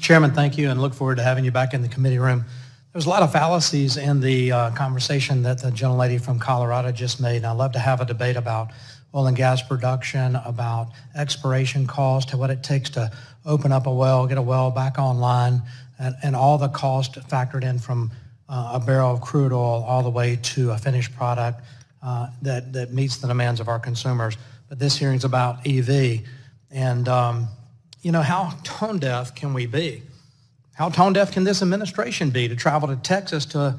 Chairman, thank you, and look forward to having you back in the committee room. There's a lot of fallacies in the conversation that the gentlelady from Colorado just made, and I'd love to have a debate about oil and gas production, about exploration cost, what it takes to open up a well, get a well back online, and all the cost factored in from a barrel of crude oil all the way to a finished product that meets the demands of our consumers. But this hearing's about EV, and how tone deaf can we be? How tone deaf can this administration be to travel to Texas to,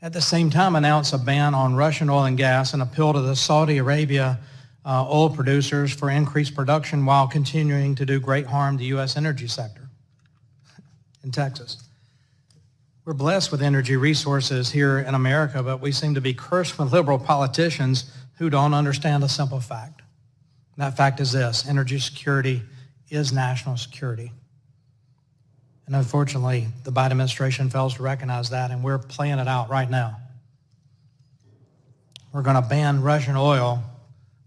at the same time, announce a ban on Russian oil and gas and appeal to the Saudi Arabia oil producers for increased production while continuing to do great harm to the U.S. energy sector in Texas? We're blessed with energy resources here in America, but we seem to be cursed with liberal politicians who don't understand a simple fact. And that fact is this: energy security is national security. And unfortunately, the Biden administration fails to recognize that, and we're playing it out right now. We're going to ban Russian oil,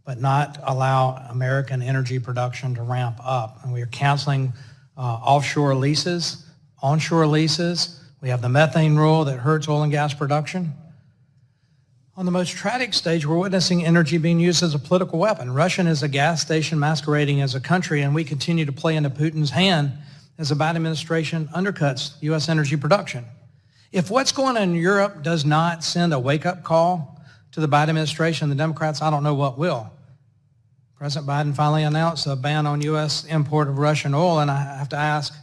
but not allow American energy production to ramp up. And we are canceling offshore leases, onshore leases. We have the methane rule that hurts oil and gas production. On the most tragic stage, we're witnessing energy being used as a political weapon. Russia is a gas station masquerading as a country, and we continue to play into Putin's hand as the Biden administration undercuts U.S. energy production. If what's going on in Europe does not send a wake-up call to the Biden administration and the Democrats, I don't know what will. President Biden finally announced a ban on U.S. import of Russian oil, and I have to ask,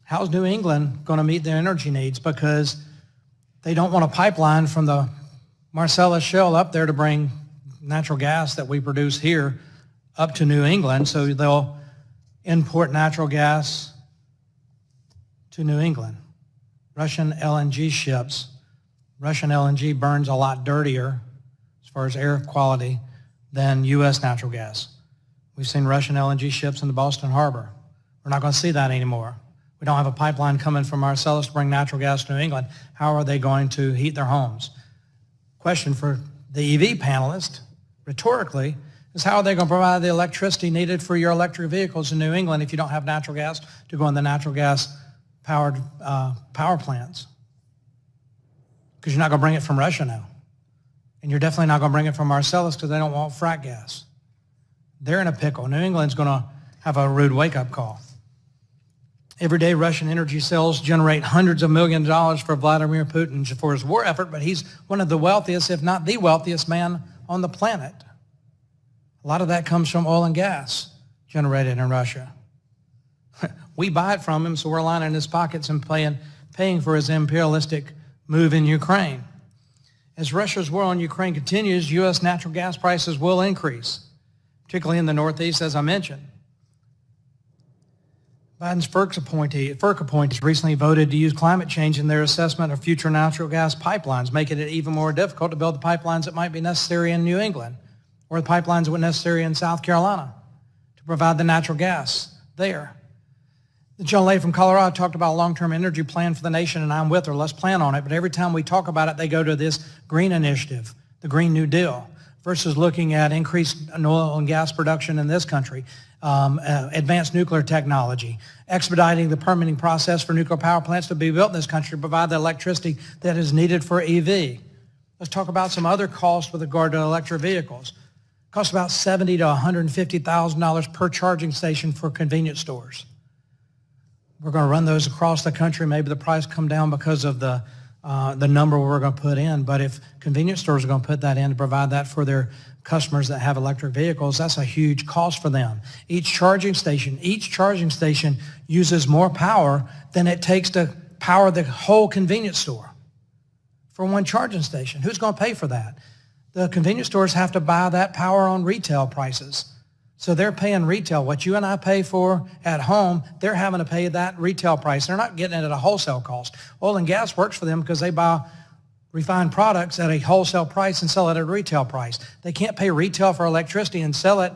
how's New England going to meet their energy needs? Because they don't want a pipeline from the Marcellus Shale up there to bring natural gas that we produce here up to New England, so they'll import natural gas to New England. Russian LNG ships. Russian LNG burns a lot dirtier as far as air quality than U.S. natural gas. We've seen Russian LNG ships in the Boston Harbor. We're not going to see that anymore. We don't have a pipeline coming from Marcellus to bring natural gas to New England. How are they going to heat their homes? Question for the EV panelist, rhetorically, is how are they going to provide the electricity needed for your electric vehicles in New England if you don't have natural gas to go in the natural gas-powered power plants? Because you're not going to bring it from Russia now. And you're definitely not going to bring it from Marcellus because they don't want frack gas. They're in a pickle. New England's going to have a rude wake-up call. Every day, Russian energy sales generate hundreds of millions of dollars for Vladimir Putin for his war effort, but he's one of the wealthiest, if not the wealthiest man on the planet. A lot of that comes from oil and gas generated in Russia. We buy it from him, so we're lining his pockets and paying for his imperialistic move in Ukraine. As Russia's war on Ukraine continues, U.S. natural gas prices will increase, particularly in the Northeast, as I mentioned. Biden's FERC appointees recently voted to use climate change in their assessment of future natural gas pipelines, making it even more difficult to build the pipelines that might be necessary in New England or the pipelines that were necessary in South Carolina to provide the natural gas there. The gentlelady from Colorado talked about a long-term energy plan for the nation, and I'm with her. Let's plan on it. But every time we talk about it, they go to this green initiative, the Green New Deal, versus looking at increased oil and gas production in this country, advanced nuclear technology, expediting the permitting process for nuclear power plants to be built in this country to provide the electricity that is needed for EV. Let's talk about some other costs with regard to electric vehicles. It costs about $70,000 to $150,000 per charging station for convenience stores. We're going to run those across the country. Maybe the price come down because of the number we're going to put in. But if convenience stores are going to put that in to provide that for their customers that have electric vehicles, that's a huge cost for them. Each charging station uses more power than it takes to power the whole convenience store for one charging station. Who's going to pay for that? The convenience stores have to buy that power on retail prices. So they're paying retail. What you and I pay for at home, they're having to pay that retail price. They're not getting it at a wholesale cost. Oil and gas works for them because they buy refined products at a wholesale price and sell it at a retail price. They can't pay retail for electricity and sell it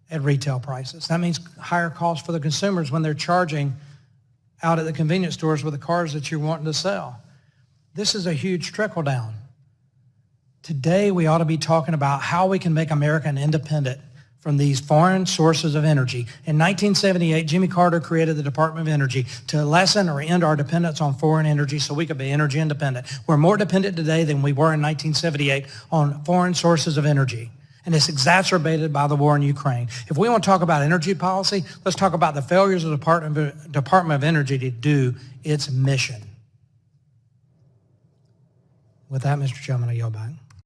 at retail prices. That means higher costs for the consumers when they're charging out at the convenience stores with the cars that you're wanting to sell. This is a huge trickle down. Today, we ought to be talking about how we can make America an independent, from these foreign sources of energy. In 1978, Jimmy Carter created the Department of Energy to lessen or end our dependence on foreign energy so we could be energy independent. We're more dependent today than we were in 1978 on foreign sources of energy. And it's exacerbated by the war in Ukraine. If we want to talk about energy policy, let's talk about the failures of the Department of Energy to do its mission. With that, Mr. Chairman, I yield back.